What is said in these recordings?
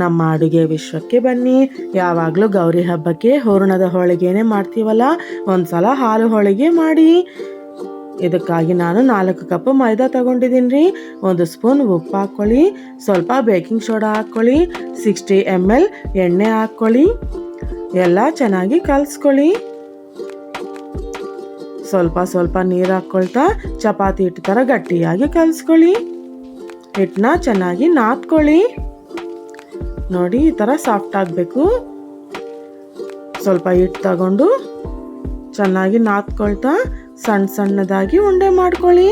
ನಮ್ಮ ಅಡುಗೆ ವಿಶ್ವಕ್ಕೆ ಬನ್ನಿ. ಯಾವಾಗಲೂ ಗೌರಿ ಹಬ್ಬಕ್ಕೆ ಹೂರಣದ ಹೋಳಿಗೆನೇ ಮಾಡ್ತೀವಲ್ಲ, ಒಂದ್ಸಲ ಹಾಲು ಹೋಳಿಗೆ ಮಾಡಿ. ಇದಕ್ಕಾಗಿ ನಾನು 4 ಕಪ್ ಮೈದಾ ತಗೊಂಡಿದ್ದೀನಿ ರೀ. 1 ಸ್ಪೂನ್ ಉಪ್ಪು ಹಾಕ್ಕೊಳ್ಳಿ, ಸ್ವಲ್ಪ ಬೇಕಿಂಗ್ ಸೋಡಾ ಹಾಕ್ಕೊಳ್ಳಿ, 60 ml ಎಣ್ಣೆ ಹಾಕ್ಕೊಳ್ಳಿ. ಎಲ್ಲ ಚೆನ್ನಾಗಿ ಕಲಿಸ್ಕೊಳ್ಳಿ. ಸ್ವಲ್ಪ ಸ್ವಲ್ಪ ನೀರು ಹಾಕ್ಕೊಳ್ತಾ ಚಪಾತಿ ಹಿಟ್ಟು ಥರ ಗಟ್ಟಿಯಾಗಿ ಕಲಿಸ್ಕೊಳ್ಳಿ. ಹಿಟ್ಟನ್ನ ಚೆನ್ನಾಗಿ ನಾದ್ಕೊಳ್ಳಿ. ನೋಡಿ, ಈ ಥರ ಸಾಫ್ಟ್ ಆಗಬೇಕು. ಸ್ವಲ್ಪ ಹಿಟ್ಟು ತಗೊಂಡು ಚೆನ್ನಾಗಿ ನಾದ್ಕೊಳ್ತಾ ಸಣ್ಣ ಸಣ್ಣದಾಗಿ ಉಂಡೆ ಮಾಡ್ಕೊಳ್ಳಿ.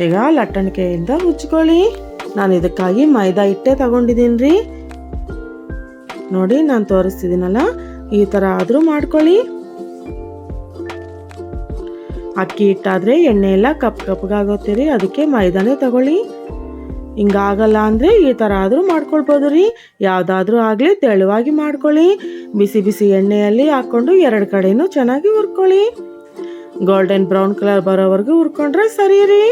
ಈಗ ಲಟ್ಟಣಿಕೆಯಿಂದ ಉಜ್ಕೊಳ್ಳಿ. ನಾನು ಇದಕ್ಕಾಗಿ ಮೈದಾ ಹಿಟ್ಟೆ ತಗೊಂಡಿದ್ದೀನಿ ರೀ. ನೋಡಿ, ನಾನು ತೋರಿಸ್ತಿದ್ದೀನಲ್ಲ, ಈ ಥರ ಆದರೂ ಮಾಡ್ಕೊಳ್ಳಿ. ಅಕ್ಕಿ ಹಿಟ್ಟಾದರೆ ಎಣ್ಣೆ ಎಲ್ಲ ಕಪ್ಪಗಾಗುತ್ತೆ ರೀ, ಅದಕ್ಕೆ ಮೈದಾನೇ ತಗೊಳ್ಳಿ. ಹಿಂಗಾಗಲ್ಲ ಅಂದರೆ ಈ ಥರ ಆದರೂ ಮಾಡ್ಕೊಳ್ಬೋದು ರೀ. ಯಾವುದಾದ್ರೂ ಆಗಲಿ ತೆಳುವಾಗಿ ಮಾಡ್ಕೊಳ್ಳಿ. ಬಿಸಿ ಬಿಸಿ ಎಣ್ಣೆಯಲ್ಲಿ ಹಾಕ್ಕೊಂಡು 2 ಕಡೆನೂ ಚೆನ್ನಾಗಿ ಹುರ್ಕೊಳ್ಳಿ. ಗೋಲ್ಡನ್ ಬ್ರೌನ್ ಕಲರ್ ಬರೋವರೆಗೂ ಹುರ್ಕೊಂಡ್ರೆ ಸರಿ ರೀ.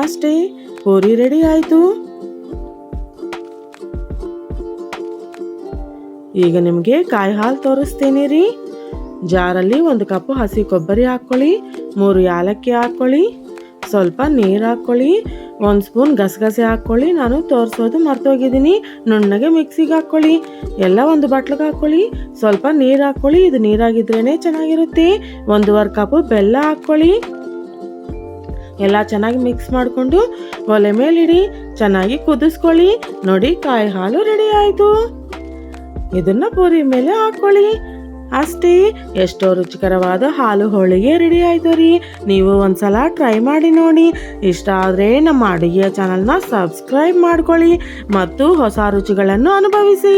ಅಷ್ಟೇ, ಪೂರಿ ರೆಡಿ ಆಯಿತು. ಈಗ ನಿಮಗೆ ಕಾಯಿ ಹಾಲು ತೋರಿಸ್ತೀನಿ ರೀ. ಜಾರಲ್ಲಿ 1 ಕಪ್ ಹಸಿ ಕೊಬ್ಬರಿ ಹಾಕ್ಕೊಳ್ಳಿ, 3 ಏಲಕ್ಕಿ ಹಾಕ್ಕೊಳ್ಳಿ, ಸ್ವಲ್ಪ ನೀರು ಹಾಕ್ಕೊಳ್ಳಿ, 1 ಸ್ಪೂನ್ ಗಸಗಸೆ ಹಾಕ್ಕೊಳ್ಳಿ. ನಾನು ತೋರಿಸೋದು ಮರ್ತೋಗಿದ್ದೀನಿ. ನುಣ್ಣಗೆ ಮಿಕ್ಸಿಗೆ ಹಾಕ್ಕೊಳ್ಳಿ. ಎಲ್ಲ ಒಂದು ಬಟ್ಲಿಗೆ ಹಾಕ್ಕೊಳ್ಳಿ. ಸ್ವಲ್ಪ ನೀರು ಹಾಕ್ಕೊಳ್ಳಿ. ಇದು ನೀರಾಗಿದ್ರೇ ಚೆನ್ನಾಗಿರುತ್ತೆ. 1.5 ಕಪ್ ಬೆಲ್ಲ ಹಾಕ್ಕೊಳ್ಳಿ. ಎಲ್ಲ ಚೆನ್ನಾಗಿ ಮಿಕ್ಸ್ ಮಾಡಿಕೊಂಡು ಒಲೆ ಮೇಲಿಡಿ, ಚೆನ್ನಾಗಿ ಕುದಿಸ್ಕೊಳ್ಳಿ. ನೋಡಿ, ಕಾಯಿ ಹಾಲು ರೆಡಿ ಆಯಿತು. ಇದನ್ನು ಪೂರಿ ಮೇಲೆ ಹಾಕ್ಕೊಳ್ಳಿ. ಅಷ್ಟೇ, ಎಷ್ಟೋ ರುಚಿಕರವಾದ ಹಾಲು ಹೋಳಿಗೆ ರೆಡಿ ಆಯಿತು ರೀ. ನೀವು ಒಂದ್ಸಲ ಟ್ರೈ ಮಾಡಿ ನೋಡಿ. ಇಷ್ಟ ಆದರೆ ನಮ್ಮ ಅಡುಗೆಯ ಚಾನಲ್ನ ಸಬ್ಸ್ಕ್ರೈಬ್ ಮಾಡ್ಕೊಳ್ಳಿ ಮತ್ತು ಹೊಸ ರುಚಿಗಳನ್ನು ಅನುಭವಿಸಿ.